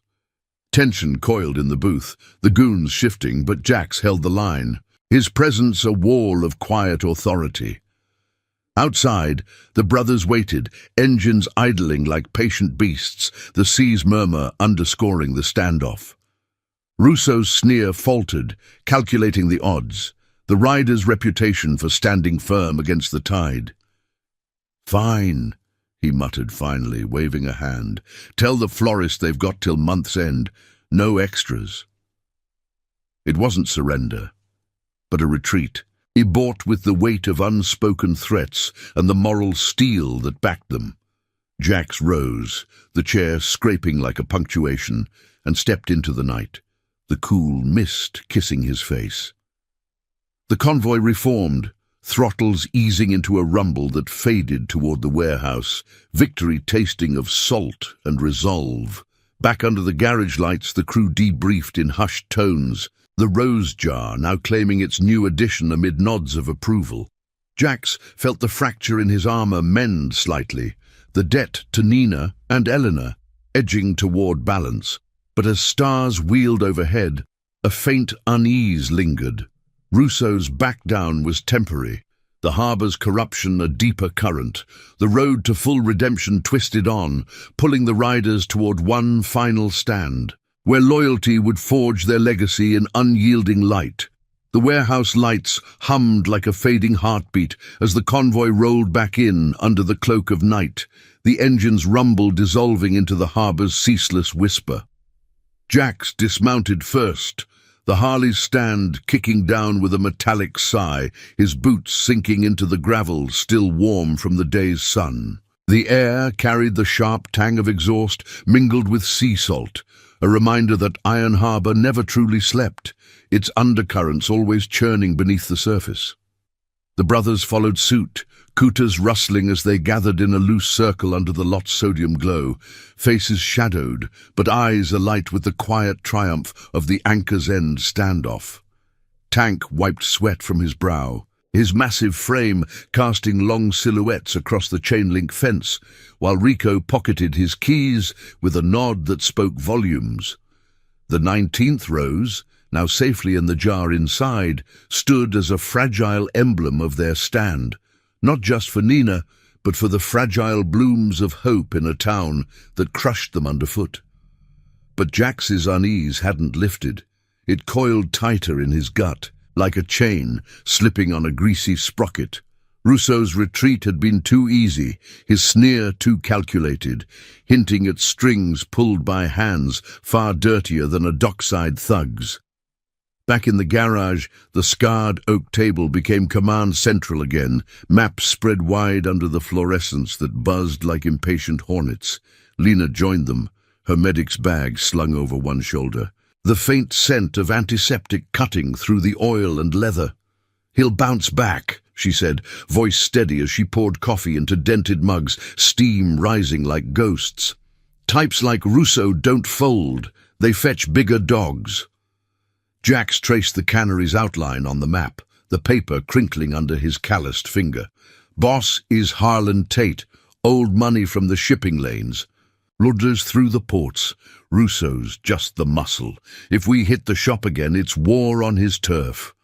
Tension coiled in the booth, the goons shifting, but Jax held the line, his presence a wall of quiet authority. Outside, the brothers waited, engines idling like patient beasts, the sea's murmur underscoring the standoff. Russo's sneer faltered, calculating the odds, the rider's reputation for standing firm against the tide. "Fine," he muttered finally, waving a hand. "Tell the florist they've got till month's end. No extras." It wasn't surrender, but a retreat, bought with the weight of unspoken threats and the moral steel that backed them. Jax rose, the chair scraping like a punctuation, and stepped into the night, the cool mist kissing his face. The convoy reformed, throttles easing into a rumble that faded toward the warehouse, victory tasting of salt and resolve. Back under the garage lights, the crew debriefed in hushed tones, the rose jar now claiming its new addition amid nods of approval. Jax felt the fracture in his armor mend slightly, the debt to Nina and Eleanor edging toward balance. But as stars wheeled overhead, a faint unease lingered. Russo's back-down was temporary, the harbor's corruption a deeper current. The road to full redemption twisted on, pulling the riders toward one final stand, where loyalty would forge their legacy in unyielding light. The warehouse lights hummed like a fading heartbeat as the convoy rolled back in under the cloak of night, the engine's rumble dissolving into the harbor's ceaseless whisper. Jax dismounted first, the Harley's stand kicking down with a metallic sigh, his boots sinking into the gravel still warm from the day's sun. The air carried the sharp tang of exhaust mingled with sea salt, a reminder that Iron Harbor never truly slept, its undercurrents always churning beneath the surface. The brothers followed suit, cooters rustling as they gathered in a loose circle under the lot's sodium glow, faces shadowed, but eyes alight with the quiet triumph of the Anchor's End standoff. Tank wiped sweat from his brow, his massive frame casting long silhouettes across the chain-link fence, while Rico pocketed his keys with a nod that spoke volumes. The 19th rose, now safely in the jar inside, stood as a fragile emblem of their stand, not just for Nina, but for the fragile blooms of hope in a town that crushed them underfoot. But Jax's unease hadn't lifted. It coiled tighter in his gut, like a chain slipping on a greasy sprocket. Rousseau's retreat had been too easy, his sneer too calculated, hinting at strings pulled by hands far dirtier than a dockside thug's. Back in the garage, the scarred oak table became command central again, maps spread wide under the fluorescence that buzzed like impatient hornets. Lena joined them, her medic's bag slung over one shoulder, the faint scent of antiseptic cutting through the oil and leather. "He'll bounce back," she said, voice steady as she poured coffee into dented mugs, steam rising like ghosts. "Types like Rousseau don't fold. They fetch bigger dogs." Jax traced the cannery's outline on the map, the paper crinkling under his calloused finger. "Boss is Harlan Tate, old money from the shipping lanes. Rudders through the ports. Rousseau's just the muscle. If we hit the shop again, it's war on his turf."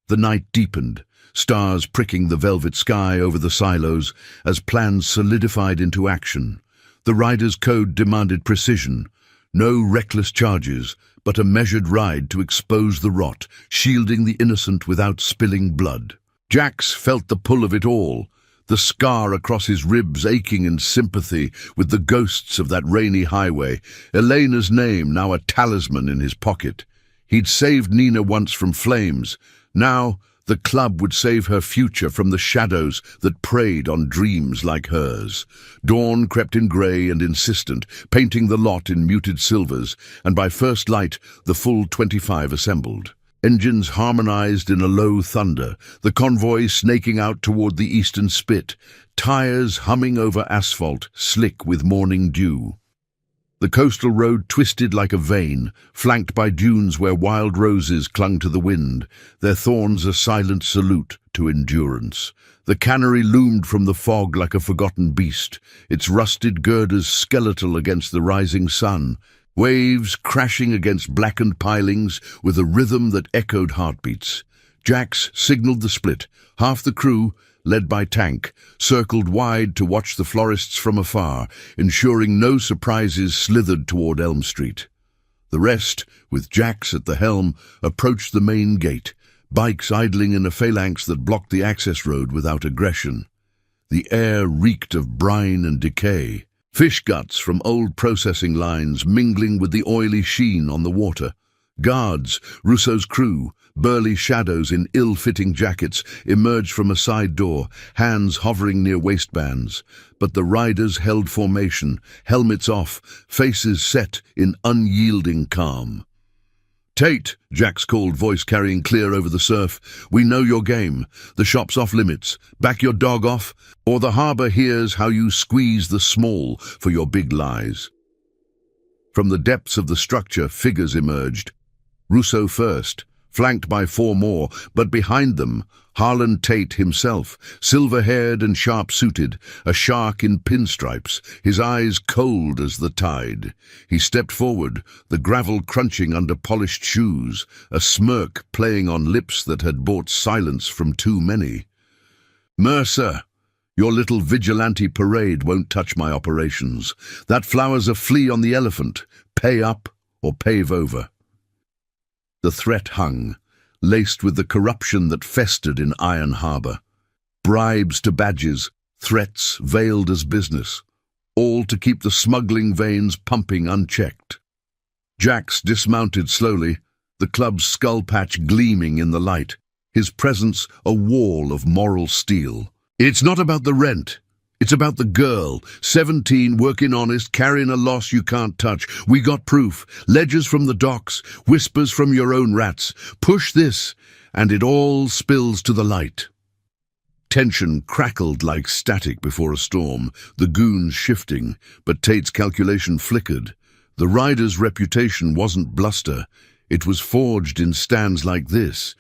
The night deepened, stars pricking the velvet sky over the silos as plans solidified into action. The rider's code demanded precision. No reckless charges, but a measured ride to expose the rot, shielding the innocent without spilling blood. Jax felt the pull of it all, the scar across his ribs aching in sympathy with the ghosts of that rainy highway, Elena's name now a talisman in his pocket. He'd saved Nina once from flames. Now the club would save her future from the shadows that preyed on dreams like hers. Dawn crept in grey and insistent, painting the lot in muted silvers, and by first light the full 25 assembled. Engines harmonized in a low thunder, the convoy snaking out toward the eastern spit, tires humming over asphalt, slick with morning dew. The coastal road twisted like a vein, flanked by dunes where wild roses clung to the wind, their thorns a silent salute to endurance. The cannery loomed from the fog like a forgotten beast, its rusted girders skeletal against the rising sun, waves crashing against blackened pilings with a rhythm that echoed heartbeats. Jax signaled the split. Half the crew, led by Tank, circled wide to watch the florists from afar, ensuring no surprises slithered toward Elm Street. The rest, with Jax at the helm, approached the main gate, bikes idling in a phalanx that blocked the access road without aggression. The air reeked of brine and decay, fish guts from old processing lines mingling with the oily sheen on the water. Guards, Rousseau's crew, burly shadows in ill-fitting jackets, emerged from a side door, hands hovering near waistbands. But the riders held formation, helmets off, faces set in unyielding calm. "Tate," Jax called, voice carrying clear over the surf, "we know your game. The shop's off limits. Back your dog off, or the harbour hears how you squeeze the small for your big lies." From the depths of the structure, figures emerged. Rousseau first, flanked by 4 more, but behind them, Harlan Tate himself, silver-haired and sharp-suited, a shark in pinstripes, his eyes cold as the tide. He stepped forward, the gravel crunching under polished shoes, a smirk playing on lips that had bought silence from too many. "Mercer, your little vigilante parade won't touch my operations. That flower's a flea on the elephant. Pay up or pave over." The threat hung, laced with the corruption that festered in Iron Harbor. Bribes to badges, threats veiled as business, all to keep the smuggling veins pumping unchecked. Jax dismounted slowly, the club's skull patch gleaming in the light, his presence a wall of moral steel. "It's not about the rent," It's about the girl, 17, working honest, carrying a loss you can't touch. We got proof, ledgers from the docks, whispers from your own rats. Push this, and it all spills to the light. Tension crackled like static before a storm, the goons shifting, but Tate's calculation flickered. The rider's reputation wasn't bluster. It was forged in stands like this,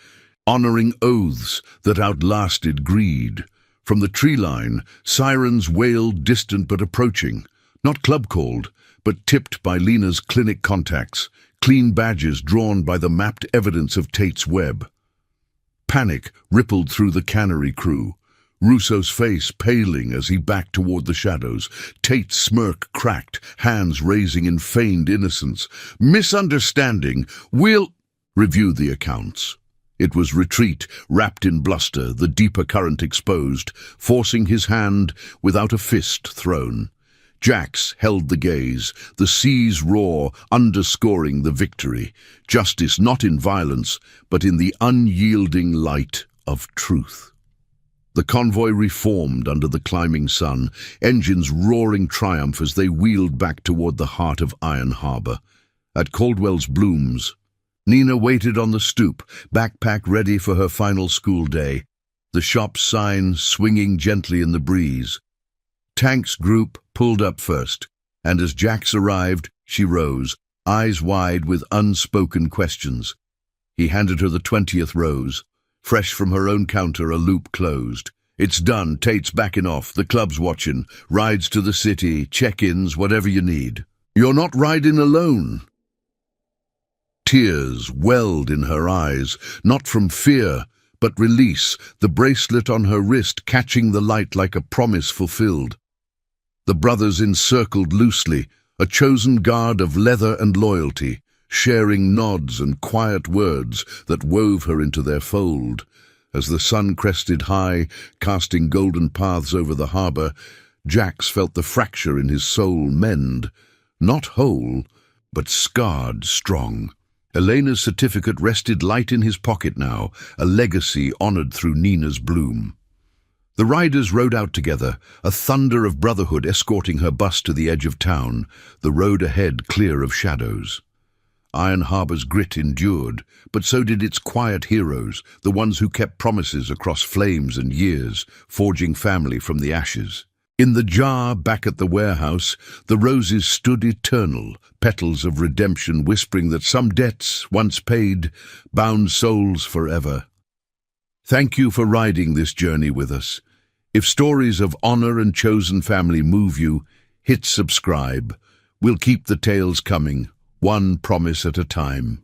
honoring oaths that outlasted greed. From the tree line, sirens wailed, distant but approaching. Not club-called, but tipped by Lena's clinic contacts, clean badges drawn by the mapped evidence of Tate's web. Panic rippled through the cannery crew, Russo's face paling as he backed toward the shadows. Tate's smirk cracked, hands raising in feigned innocence. Misunderstanding. We'll review the accounts. It was retreat, wrapped in bluster, the deeper current exposed, forcing his hand without a fist thrown. Jax held the gaze, the sea's roar underscoring the victory. Justice not in violence, but in the unyielding light of truth. The convoy reformed under the climbing sun, engines roaring triumph as they wheeled back toward the heart of Iron Harbor. At Caldwell's Blooms, Nina waited on the stoop, backpack ready for her final school day, the shop's sign swinging gently in the breeze. Tank's group pulled up first, and as Jax arrived, she rose, eyes wide with unspoken questions. He handed her the 20th rose, fresh from her own counter, a loop closed. It's done, Tate's backing off, the club's watching, rides to the city, check-ins, whatever you need. You're not riding alone. Tears welled in her eyes, not from fear, but release, the bracelet on her wrist catching the light like a promise fulfilled. The brothers encircled loosely, a chosen guard of leather and loyalty, sharing nods and quiet words that wove her into their fold. As the sun crested high, casting golden paths over the harbor, Jax felt the fracture in his soul mend, not whole, but scarred strong. Elena's certificate rested light in his pocket now, a legacy honored through Nina's bloom. The riders rode out together, a thunder of brotherhood escorting her bus to the edge of town, the road ahead clear of shadows. Iron Harbor's grit endured, but so did its quiet heroes, the ones who kept promises across flames and years, forging family from the ashes. In the jar back at the warehouse, the roses stood eternal, petals of redemption whispering that some debts, once paid, bound souls forever. Thank you for riding this journey with us. If stories of honor and chosen family move you, hit subscribe. We'll keep the tales coming, one promise at a time.